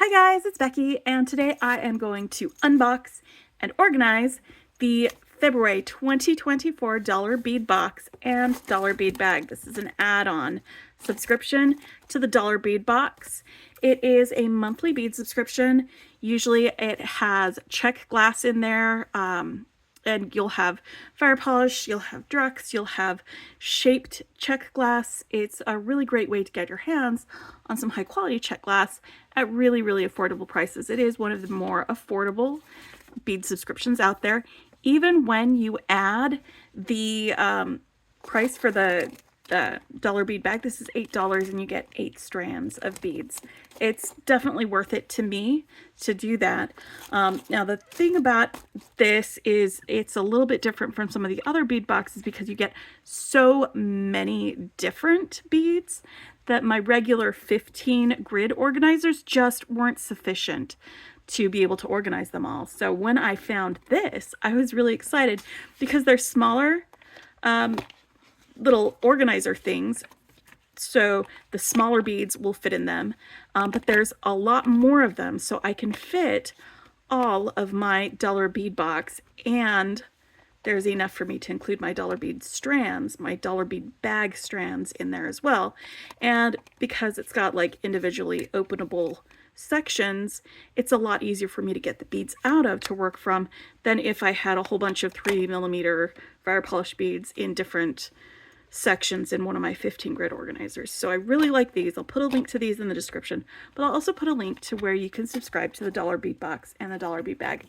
Hi guys, it's Becky, and today I am going to unbox and organize the February 2024 dollar bead box and dollar bead bag. This is an add-on subscription to the dollar bead box. It is a monthly bead subscription. Usually it has check glass in there, and you'll have fire polish, you'll have Drux, you'll have shaped check glass. It's a really great way to get your hands on some high quality check glass at really, really affordable prices. It is one of the more affordable bead subscriptions out there. Even when you add the price for the dollar bead bag, this is $8 and you get 8 strands of beads. It's definitely worth it to me to do that. Now the thing about this is it's a little bit different from some of the other bead boxes because you get so many different beads that my regular 15 grid organizers just weren't sufficient to be able to organize them all. So when I found this, I was really excited because they're smaller little organizer things, so the smaller beads will fit in them, but there's a lot more of them, so I can fit all of my dollar bead box, and there's enough for me to include my dollar bead strands, my dollar bead bag strands in there as well. And because it's got like individually openable sections, it's a lot easier for me to get the beads out of to work from than if I had a whole bunch of 3mm fire polish beads in different sections in one of my 15 grid organizers. So I really like these. I'll put a link to these in the description, but I'll also put a link to where you can subscribe to the dollar bead box and the dollar bead bag.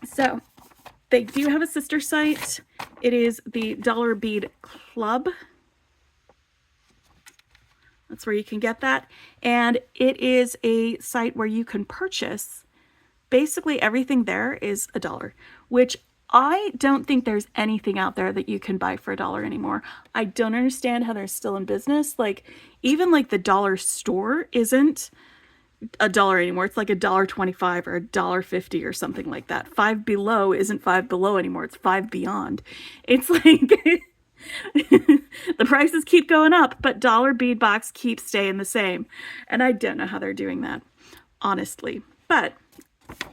So they do have a sister site. It is the Dollar Bead Club. That's where you can get that. And it is a site where you can purchase basically everything. There is $1, which I don't think there's anything out there that you can buy for $1 anymore. I don't understand how they're still in business. Like, even like the dollar store isn't $1 anymore. It's like $1.25 or $1.50 or something like that. Five Below isn't Five Below anymore. It's Five Beyond. It's like the prices keep going up, but dollar bead box keeps staying the same. And I don't know how they're doing that, honestly. But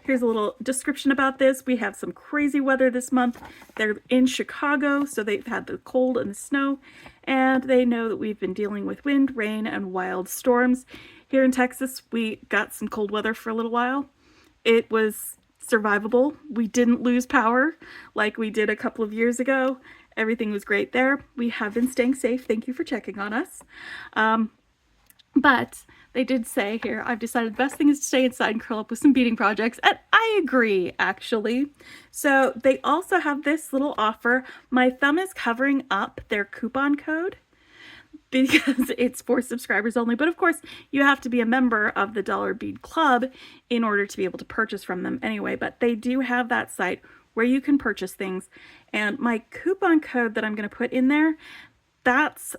here's a little description about this. We have some crazy weather this month. They're in Chicago, so they've had the cold and the snow, and they know that we've been dealing with wind, rain, and wild storms. Here in Texas, we got some cold weather for a little while. It was survivable. We didn't lose power like we did a couple of years ago. Everything was great there. We have been staying safe. Thank you for checking on us. But they did say here, I've decided the best thing is to stay inside and curl up with some beading projects. And I agree, actually. So they also have this little offer. My thumb is covering up their coupon code because it's for subscribers only. But of course, you have to be a member of the Dollar Bead Club in order to be able to purchase from them anyway. But they do have that site where you can purchase things. And my coupon code that I'm going to put in there, that's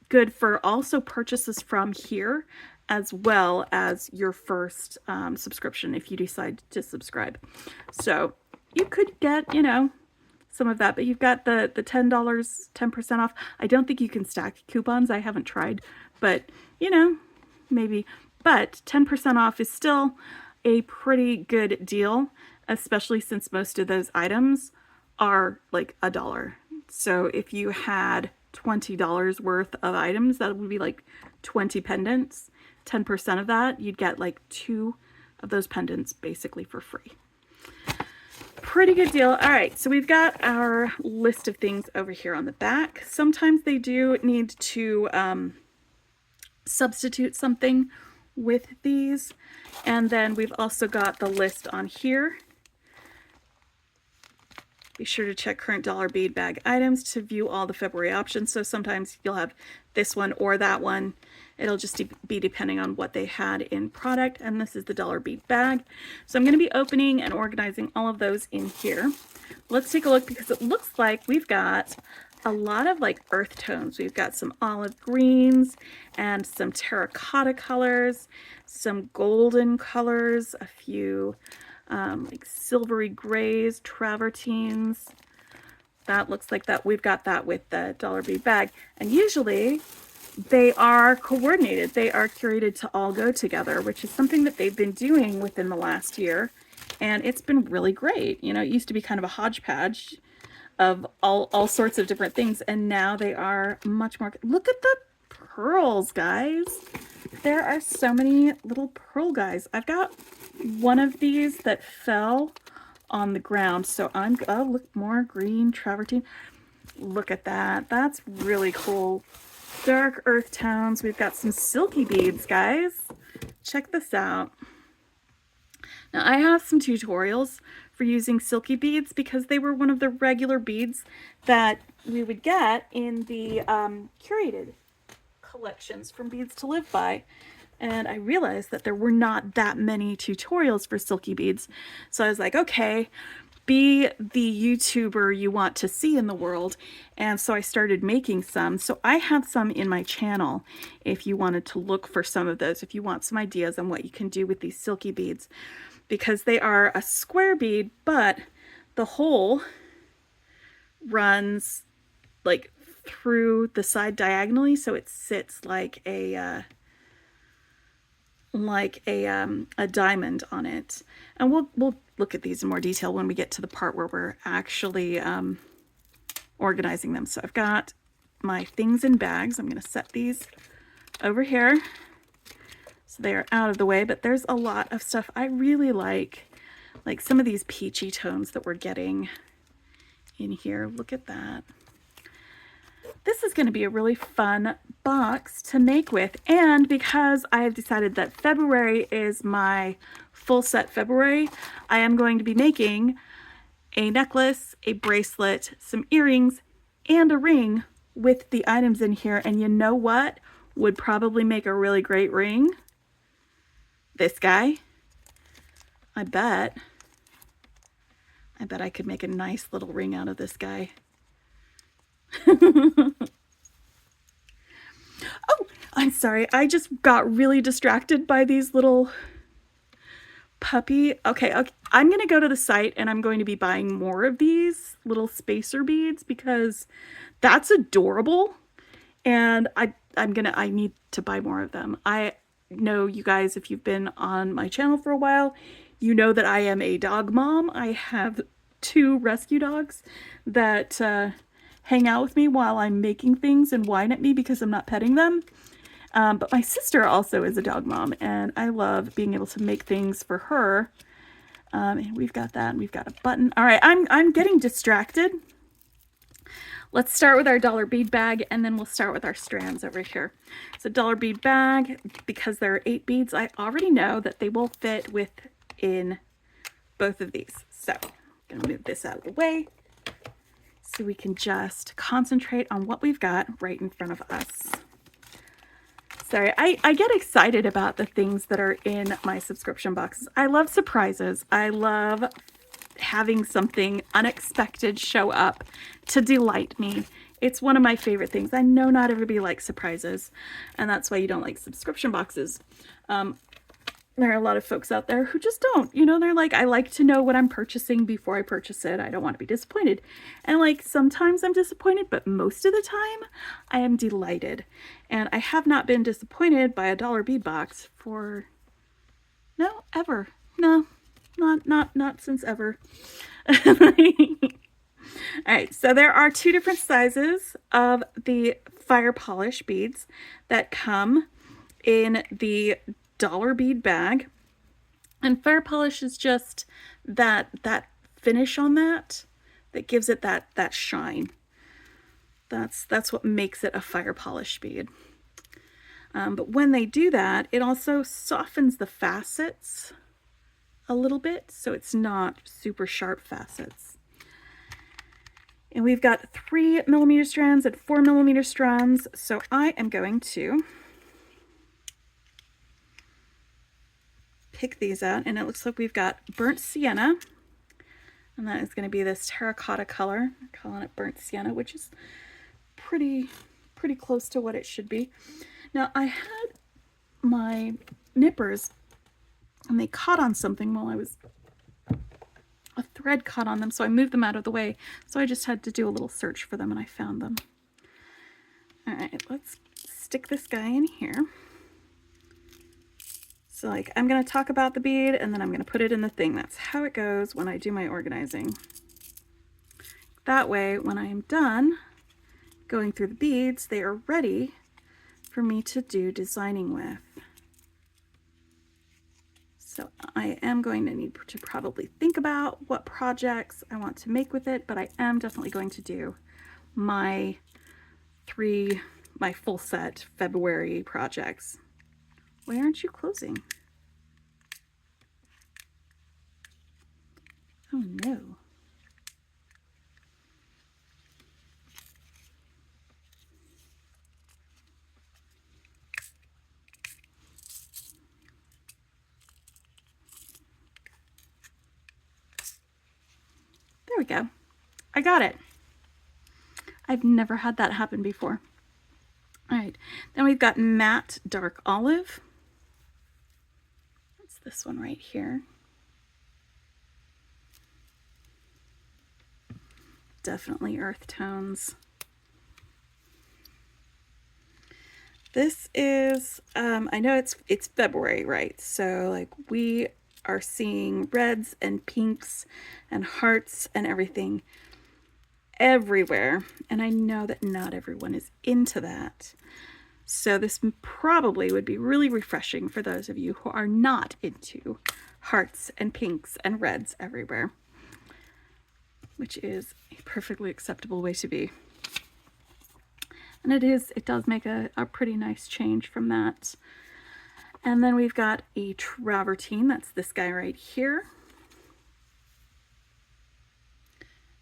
good for also purchases from here, as well as your first subscription if you decide to subscribe. So you could get, you know, some of that, but you've got the $10, 10% off. I don't think you can stack coupons. I haven't tried, but you know, maybe. But 10% off is still a pretty good deal, especially since most of those items are like $1. So if you had $20 worth of items, that would be like 20 pendants. 10% of that, you'd get like 2 of those pendants basically for free. Pretty good deal. All right, so we've got our list of things over here on the back. Sometimes they do need to substitute something with these. And then we've also got the list on here. Be sure to check current dollar bead bag items to view all the February options. So sometimes you'll have this one or that one. It'll just be depending on what they had in product. And this is the dollar bead bag. So I'm going to be opening and organizing all of those in here. Let's take a look because it looks like we've got a lot of like earth tones. We've got some olive greens and some terracotta colors, some golden colors, a few like silvery grays, travertines. That looks like that. We've got that with the dollar bead bag. And usually they are coordinated. They are curated to all go together, which is something that they've been doing within the last year. And it's been really great. You know, it used to be kind of a hodgepodge of all sorts of different things. And now they are much more. Look at the pearls, guys. There are so many little pearl guys. I've got one of these that fell on the ground. So oh, look, more green travertine. Look at that. That's really cool. Dark earth tones. We've got some silky beads, guys. Check this out. Now I have some tutorials for using silky beads because they were one of the regular beads that we would get in the curated collections from Beads to Live By. And I realized that there were not that many tutorials for silky beads. So I was like, okay, be the YouTuber you want to see in the world. And so I started making some. So I have some in my channel if you wanted to look for some of those, if you want some ideas on what you can do with these silky beads, because they are a square bead, but the hole runs like through the side diagonally, so it sits like a diamond on it. And we'll look at these in more detail when we get to the part where we're actually organizing them. So I've got my things in bags. I'm going to set these over here so they are out of the way, but there's a lot of stuff I really like some of these peachy tones that we're getting in here. Look at that. This is going to be a really fun box to make with, and because I have decided that February is my full set February, I am going to be making a necklace, a bracelet, some earrings, and a ring with the items in here. And you know what would probably make a really great ring? This guy. I bet I could make a nice little ring out of this guy. Oh, I'm sorry. I just got really distracted by these little puppy. Okay, I'm going to go to the site and I'm going to be buying more of these little spacer beads because that's adorable. And I need to buy more of them. I know you guys, if you've been on my channel for a while, you know that I am a dog mom. I have 2 rescue dogs that hang out with me while I'm making things and whine at me because I'm not petting them. But my sister also is a dog mom, and I love being able to make things for her. And we've got that, and we've got a button. All right, I'm getting distracted. Let's start with our dollar bead bag, and then we'll start with our strands over here. So dollar bead bag, because there are 8 beads, I already know that they will fit within both of these. So I'm gonna move this out of the way so we can just concentrate on what we've got right in front of us. Sorry, I get excited about the things that are in my subscription boxes. I love surprises. I love having something unexpected show up to delight me. It's one of my favorite things. I know not everybody likes surprises, and that's why you don't like subscription boxes. There are a lot of folks out there who just don't, you know, they're like, I like to know what I'm purchasing before I purchase it. I don't want to be disappointed. And like, sometimes I'm disappointed, but most of the time I am delighted. And I have not been disappointed by a dollar bead box for, no, ever. No, not since ever. All right, so there are 2 different sizes of the fire polish beads that come in the dollar bead bag, and fire polish is just that finish on that gives it that shine. That's what makes it a fire polish bead. But when they do that, it also softens the facets a little bit, so it's not super sharp facets. And we've got 3mm strands and 4mm strands, so I am going to pick these out, and it looks like we've got burnt sienna, and that is going to be this terracotta color. I'm calling it burnt sienna, which is pretty close to what it should be. Now I had my nippers and they caught on something while a thread caught on them, so I moved them out of the way. So I just had to do a little search for them and I found them. All right, let's stick this guy in here. So like, I'm gonna talk about the bead and then I'm gonna put it in the thing. That's how it goes when I do my organizing. That way, when I am done going through the beads, they are ready for me to do designing with. So I am going to need to probably think about what projects I want to make with it, but I am definitely going to do my full set February projects. Why aren't you closing? Oh no. There we go. I got it. I've never had that happen before. All right, then we've got matte dark olive. That's this one right here. Definitely earth tones. This is, I know it's February, right? So like we are seeing reds and pinks and hearts and everything everywhere. And I know that not everyone is into that. So this probably would be really refreshing for those of you who are not into hearts and pinks and reds everywhere, which is a perfectly acceptable way to be. And it does make a pretty nice change from that. And then we've got a travertine, that's this guy right here.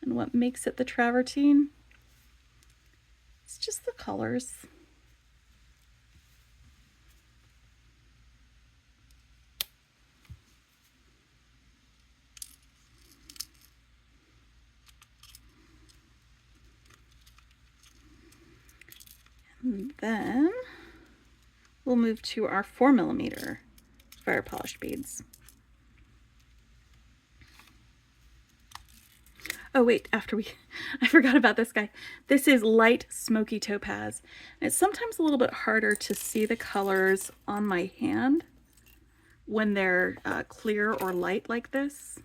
And what makes it the travertine? It's just the colors. And then we'll move to our 4mm fire polished beads. Oh wait, I forgot about this guy. This is light smoky topaz. And it's sometimes a little bit harder to see the colors on my hand when they're clear or light like this.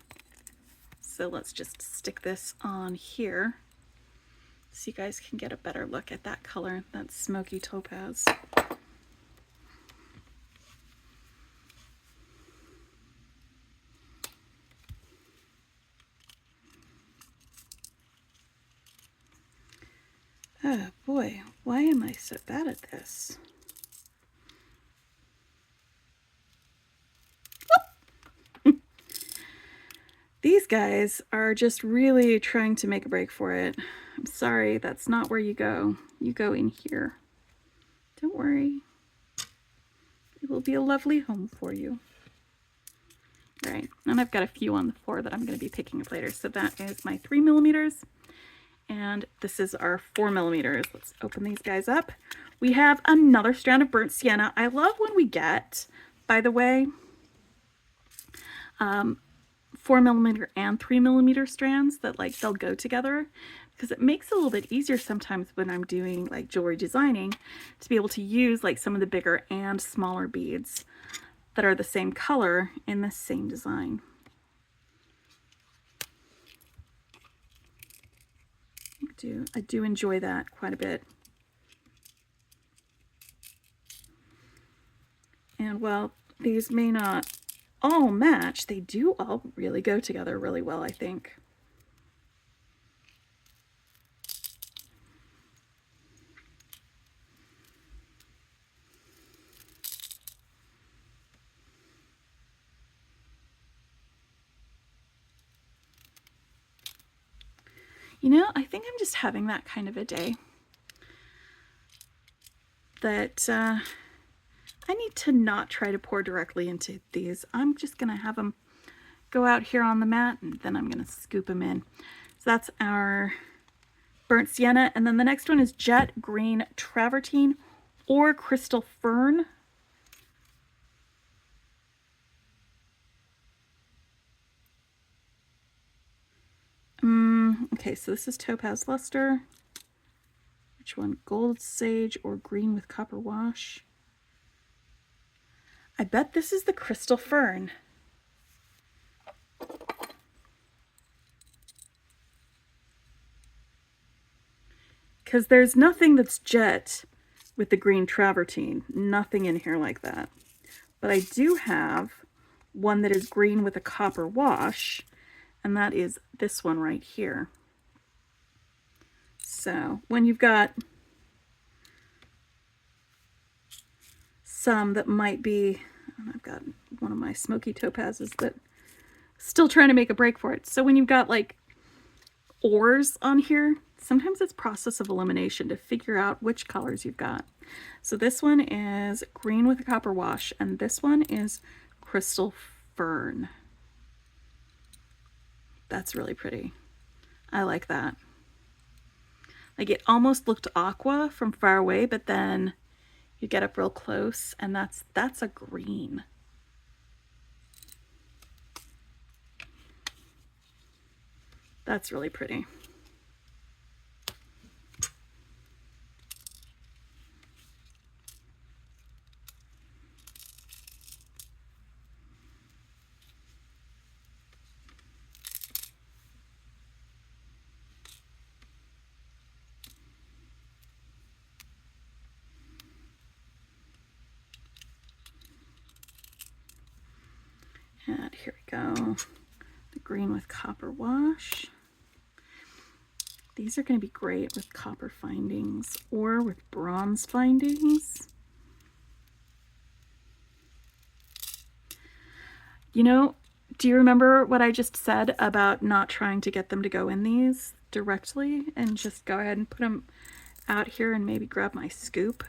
So let's just stick this on here so you guys can get a better look at that color, that smoky topaz. Oh boy, why am I so bad at this? These guys are just really trying to make a break for it. I'm sorry, that's not where you go. You go in here. Don't worry. It will be a lovely home for you. All right, and I've got a few on the floor that I'm going to be picking up later. So that is my 3mm, and this is our 4mm. Let's open these guys up. We have another strand of burnt sienna. I love when we get, by the way, 4mm and 3mm strands that like they'll go together, because it makes it a little bit easier sometimes when I'm doing like jewelry designing to be able to use like some of the bigger and smaller beads that are the same color in the same design. I do enjoy that quite a bit. And while these may not all match, they do all really go together really well, I think. You know, I think I'm just having that kind of a day that I need to not try to pour directly into these. I'm just going to have them go out here on the mat, and then I'm going to scoop them in. So that's our burnt sienna. And then the next one is jet green travertine or crystal fern. Okay, so this is topaz luster, Which one? Gold sage or green with copper wash? I bet this is the crystal fern. Because there's nothing that's jet with the green travertine. Nothing in here like that. But I do have one that is green with a copper wash, and that is this one right here. So when you've got some that might be, I've got one of my smoky topazes that still trying to make a break for it. So when you've got like ores on here, sometimes it's process of elimination to figure out which colors you've got. So this one is green with a copper wash, and this one is crystal fern. That's really pretty. I like that. Like, it almost looked aqua from far away, but then you get up real close and that's a green. That's really pretty. And here we go, the green with copper wash. These are going to be great with copper findings or with bronze findings. You know, do you remember what I just said about not trying to get them to go in these directly and just go ahead and put them out here and maybe grab my scoop?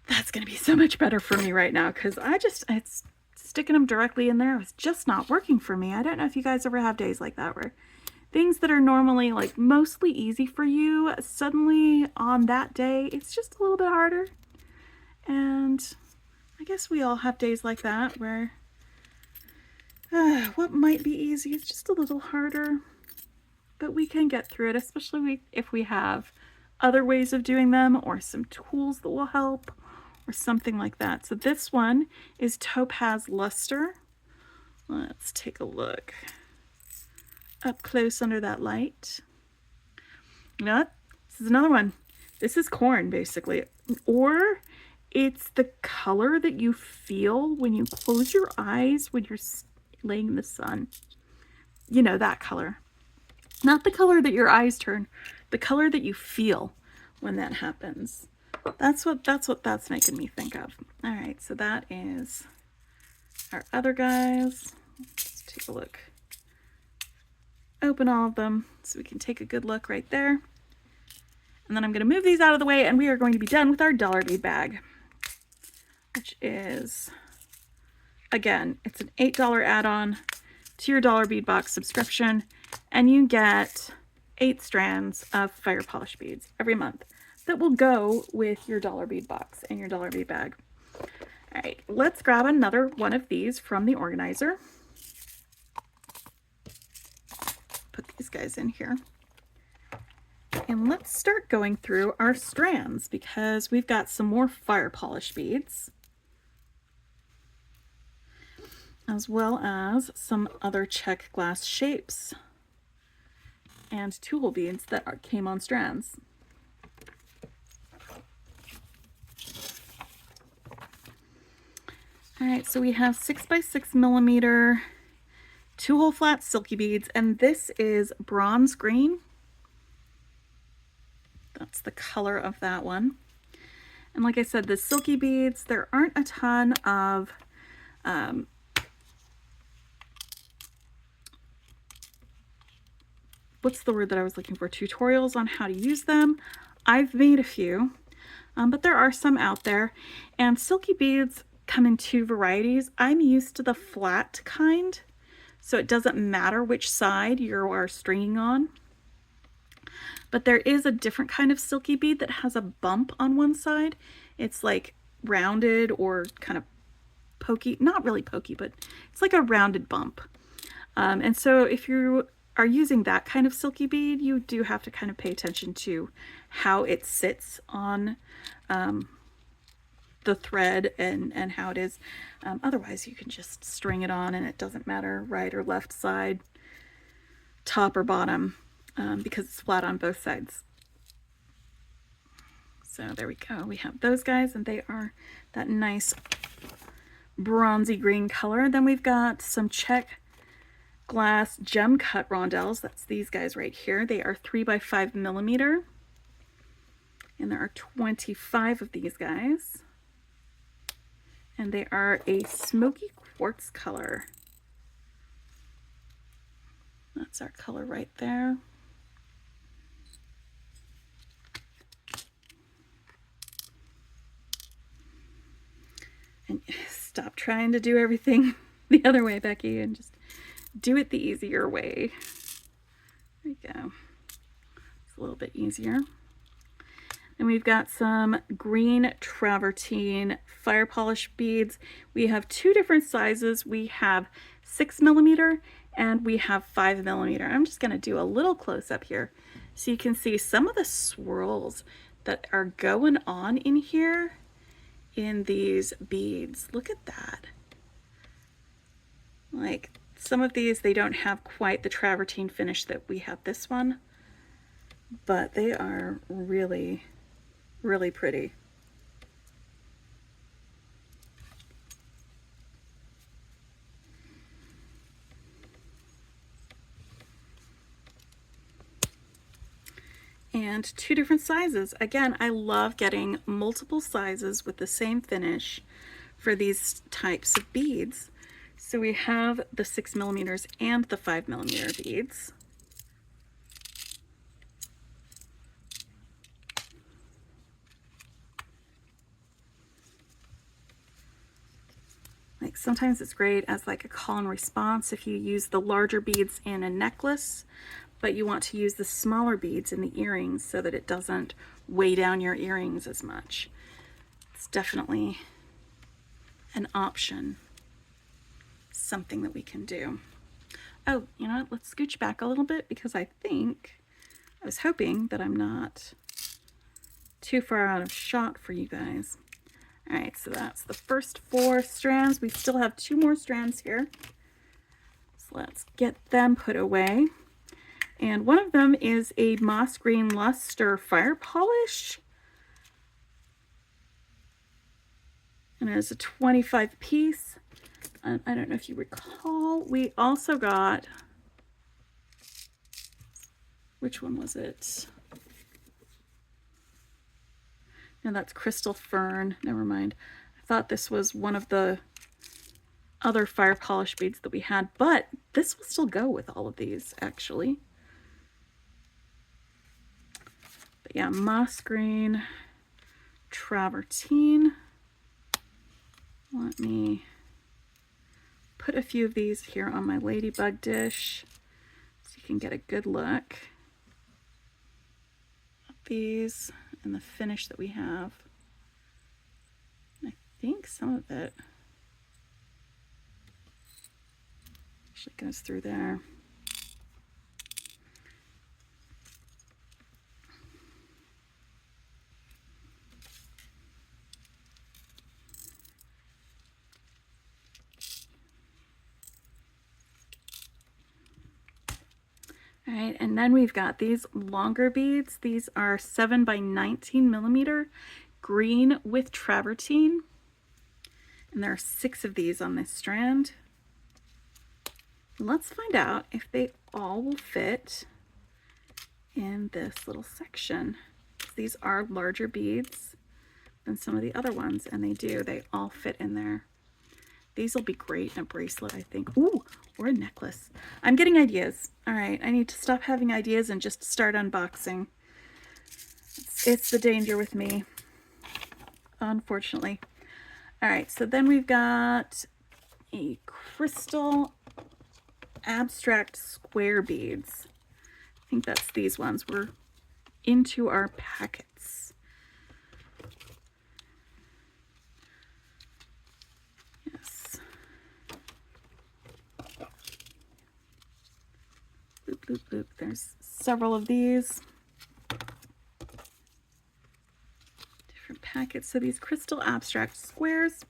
That's going to be so much better for me right now, because it's sticking them directly in there was just not working for me. I don't know if you guys ever have days like that where things that are normally like mostly easy for you, suddenly on that day, it's just a little bit harder. And I guess we all have days like that where what might be easy is just a little harder, but we can get through it, especially if we have other ways of doing them or some tools that will help or something like that. So this one is Topaz Luster. Let's take a look up close under that light. You know what? This is another one. This is corn, basically. Or it's the color that you feel when you close your eyes when you're laying in the sun. You know, that color. Not the color that your eyes turn, the color that you feel when that happens. That's what that's making me think of. All right, so that is our other guys. Let's take a look. Open all of them so we can take a good look right there. And then I'm going to move these out of the way and we are going to be done with our dollar bead bag, which is, again, it's an $8 add-on to your dollar bead box subscription, and you get 8 strands of fire polish beads every month that will go with your dollar bead box and your dollar bead bag. All right, let's grab another one of these from the organizer. Put these guys in here. And let's start going through our strands because we've got some more fire polish beads, as well as some other check glass shapes and tool beads that came on strands. All right, so we have 6x6 millimeter 2-hole flat silky beads, and this is bronze green. That's the color of that one. And like I said, the silky beads, there aren't a ton of what's the word that I was looking for? Tutorials on how to use them. I've made a few, but there are some out there. And silky beads come in 2 varieties. I'm used to the flat kind, so it doesn't matter which side you are stringing on. But there is a different kind of silky bead that has a bump on one side. It's like rounded or kind of pokey, not really pokey, but it's like a rounded bump. And so if you are using that kind of silky bead, you do have to kind of pay attention to how it sits on the thread and how it is. Otherwise, you can just string it on and it doesn't matter right or left side, top or bottom, because it's flat on both sides. So there we go. We have those guys, and they are that nice bronzy green color. Then we've got some check glass gem cut rondelles. That's these guys right here. They are 3 by 5 millimeter, and there are 25 of these guys, and they are a smoky quartz color. That's our color right there. And stop trying to do everything the other way, Becky, and just do it the easier way. There we go. It's a little bit easier. And we've got some green travertine fire polish beads. We have 2 different sizes. We have 6 millimeter and we have 5 millimeter. I'm just going to do a little close up here so you can see some of the swirls that are going on in here in these beads. Look at that. Like, some of these, they don't have quite the travertine finish that we have this one, but they are really, really pretty. And 2 different sizes. Again, I love getting multiple sizes with the same finish for these types of beads. So we have the 6 millimeters and the 5 millimeter beads. Like, sometimes it's great as like a call and response if you use the larger beads in a necklace, but you want to use the smaller beads in the earrings so that it doesn't weigh down your earrings as much. It's definitely an option, something that we can do. Oh, you know what? Let's scooch back a little bit because I was hoping that I'm not too far out of shot for you guys. All right, so that's the first 4 strands. We still have 2 more strands here. So let's get them put away. And one of them is a moss green luster fire polish. And there's a 25 piece. I don't know if you recall, we also got, which one was it? No, that's crystal fern. Never mind. I thought this was one of the other fire polish beads that we had, but this will still go with all of these, actually. But yeah, moss green travertine. Let me put a few of these here on my ladybug dish so you can get a good look at these and the finish that we have. I think some of it actually goes through there. All right, and then we've got these longer beads. These are 7 by 19 millimeter green with travertine. And there are 6 of these on this strand. Let's find out if they all will fit in this little section. These are larger beads than some of the other ones, and they do. They all fit in there. These will be great in a bracelet, I think. Ooh, or a necklace. I'm getting ideas. All right, I need to stop having ideas and just start unboxing. It's the danger with me, unfortunately. All right, so then we've got a crystal abstract square beads. I think that's these ones. We're into our packets. Yes. Bloop, Loop, loop. There's several of these. Different packets. So these crystal abstract squares.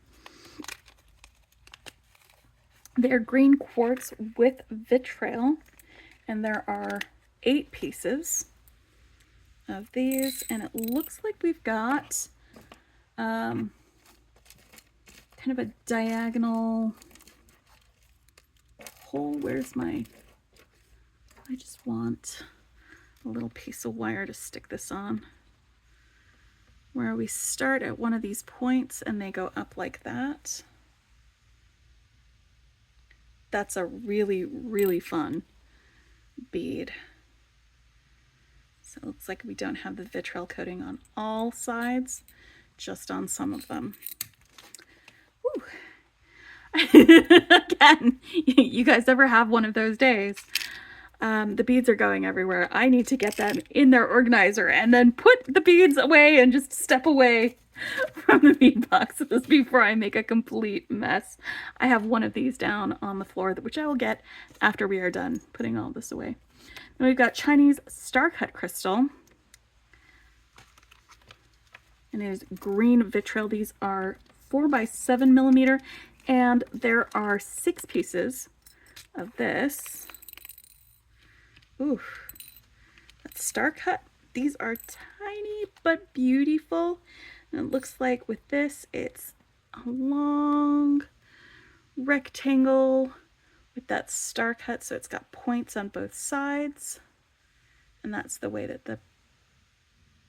They're green quartz with vitriol. And there are 8 pieces of these. And it looks like we've got kind of a diagonal hole. Where's my... I just want a little piece of wire to stick this on, where we start at one of these points and they go up like that. That's a really, really fun bead. So it looks like we don't have the vitriol coating on all sides, just on some of them. Woo. Again, you guys ever have one of those days? The beads are going everywhere. I need to get them in their organizer and then put the beads away and just step away from the bead boxes before I make a complete mess. I have one of these down on the floor, which I will get after we are done putting all this away. Then we've got Chinese star cut crystal. And it is green vitriol. These are 4 by 7 millimeter, and there are 6 pieces of this. Ooh, that's star cut. These are tiny but beautiful. And it looks like with this, it's a long rectangle with that star cut. So it's got points on both sides. And that's the way that the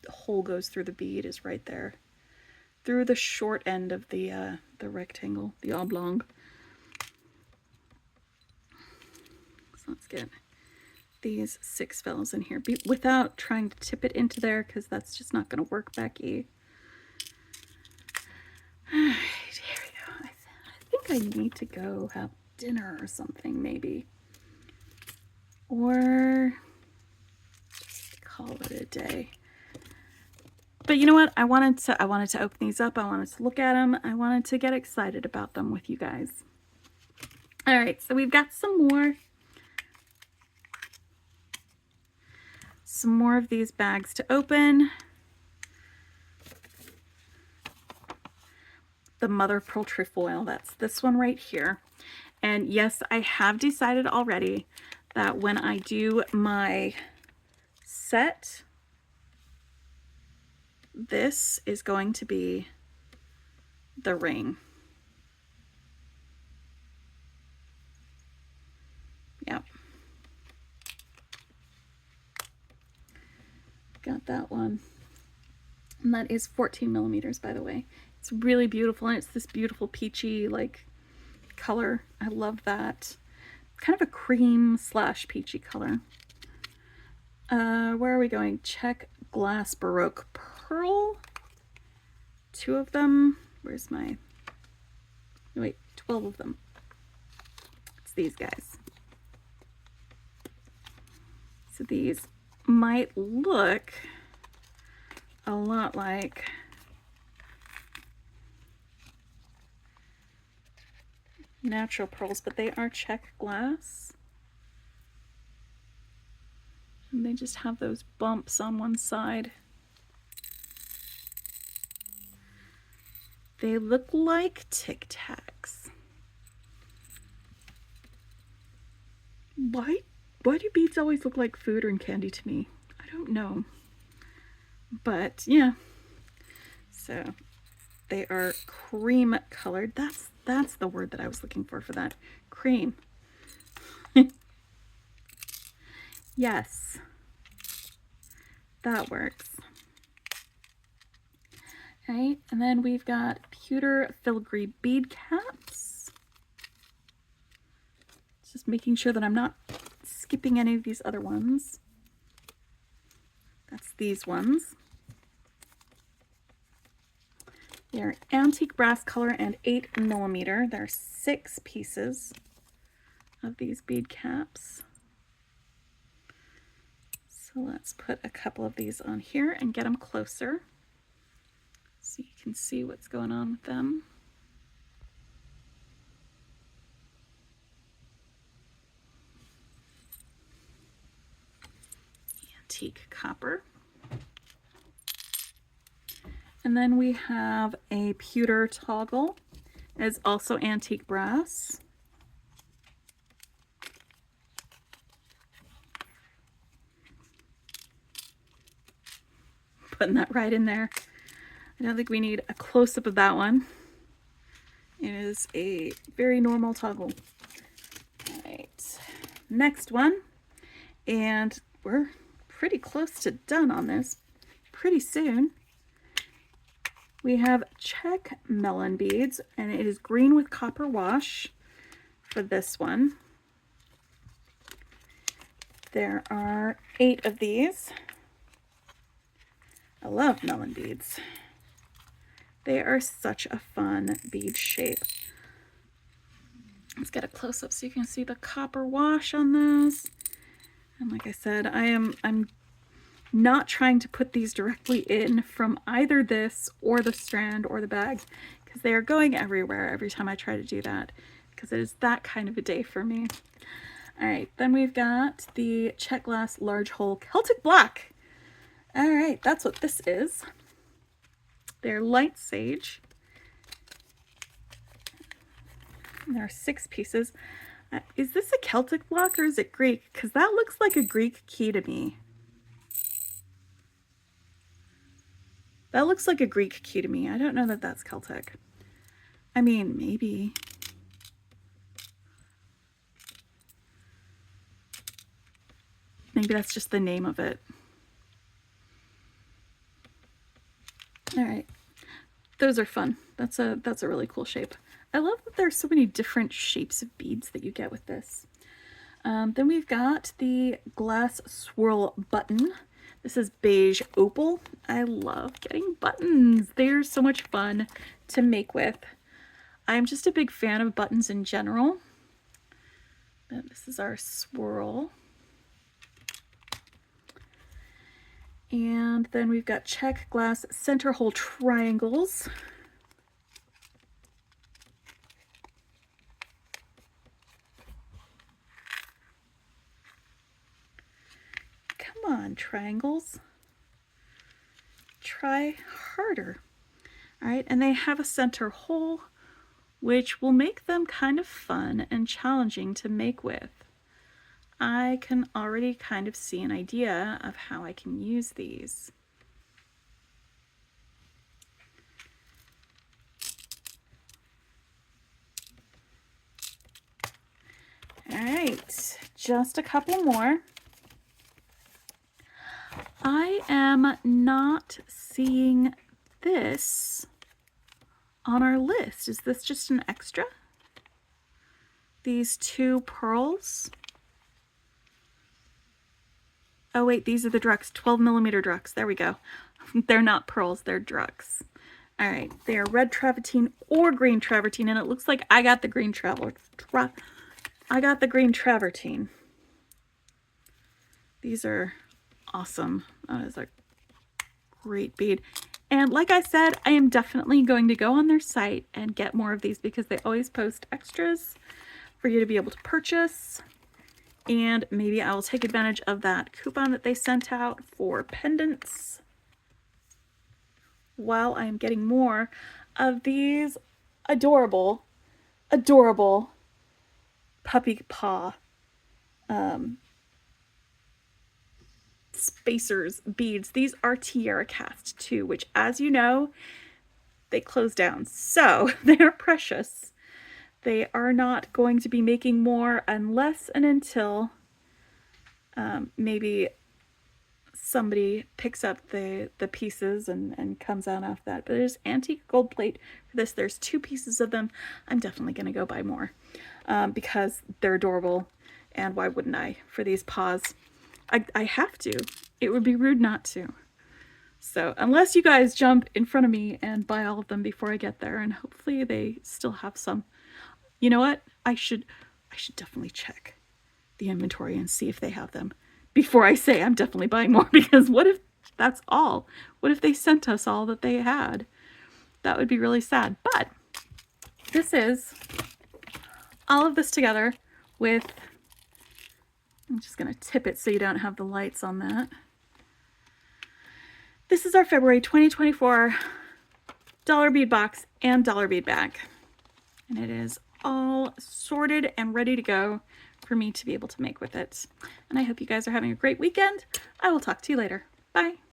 hole goes through the bead, is right there. Through the short end of the rectangle, the oblong. So let's get these 6 fellows in here without trying to tip it into there, because that's just not going to work, Becky. All right, here we go. I think I need to go have dinner or something, maybe. Or just call it a day. But you know what? I wanted to open these up. I wanted to look at them. I wanted to get excited about them with you guys. All right, so we've got some more of these bags to open. The mother of pearl trefoil, that's this one right here. And yes, I have decided already that when I do my set, this is going to be the ring. Yep. Got that one. And that is 14 millimeters, by the way. It's really beautiful, and it's this beautiful peachy like color. I love that. Kind of a cream / peachy color. Where are we going? Check glass baroque pearl. 2 of them. Where's my... Wait, 12 of them. It's these guys. So these might look a lot like natural pearls, but they are check glass. And they just have those bumps on one side. They look like Tic Tacs. Why do beads always look like food or candy to me? I don't know. But yeah. So they are cream colored. That's the word that I was looking for that. Cream. Yes. That works. Okay, and then we've got pewter filigree bead caps. Just making sure that I'm not skipping any of these other ones. That's these ones. They're antique brass color and 8 millimeter. There are 6 pieces of these bead caps. So let's put a couple of these on here and get them closer so you can see what's going on with them. antique copper. And then we have a pewter toggle. It's also antique brass. Putting that right in there. I don't think we need a close-up of that one. It is a very normal toggle. All right, next one. And we're pretty close to done on this. Pretty soon. We have Czech melon beads, and it is green with copper wash for this one. There are 8 of these. I love melon beads. They are such a fun bead shape. Let's get a close-up so you can see the copper wash on this. And like I said, I'm not trying to put these directly in from either this or the strand or the bag, because they are going everywhere every time I try to do that, because it is that kind of a day for me. All right, then we've got the Czech glass large hole Celtic black. All right, that's what this is. They're light sage. And there are 6 pieces. Is this a Celtic block or is it Greek? Because that looks like a Greek key to me. That looks like a Greek key to me. I don't know that that's Celtic. I mean, maybe. Maybe that's just the name of it. All right, those are fun. That's a really cool shape. I love that there's so many different shapes of beads that you get with this. Then we've got the glass swirl button. This is beige opal. I love getting buttons. They're so much fun to make with. I'm just a big fan of buttons in general. And this is our swirl. And then we've got Czech glass center hole triangles. Come on, triangles. Try harder. All right, and they have a center hole, which will make them kind of fun and challenging to make with. I can already kind of see an idea of how I can use these. All right, just a couple more. I am not seeing this on our list. Is this just an extra? These 2 pearls. Oh wait, these are the drucks, 12mm drucks. There we go. They're not pearls, they're drucks. All right, they are red travertine or green travertine, and it looks like I got the green travertine. These are awesome. That is a great bead. And like I said, I am definitely going to go on their site and get more of these, because they always post extras for you to be able to purchase. And maybe I will take advantage of that coupon that they sent out for pendants while I'm getting more of these adorable, adorable puppy paw spacers beads. These are Tiara cast too, which, as you know, they close down, so they are precious. They are not going to be making more unless and until maybe somebody picks up the pieces and comes out after that. But there's antique gold plate for this. There's 2 pieces of them. I'm definitely going to go buy more because they're adorable, and why wouldn't I for these paws? I have to. It would be rude not to. So unless you guys jump in front of me and buy all of them before I get there, and hopefully they still have some. You know what? I should definitely check the inventory and see if they have them before I say I'm definitely buying more, because what if that's all? What if they sent us all that they had? That would be really sad. But this is all of this together with, I'm just going to tip it so you don't have the lights on that. this is our February 2024 dollar bead box and dollar bead bag. And it is all sorted and ready to go for me to be able to make with it. And I hope you guys are having a great weekend. I will talk to you later. Bye.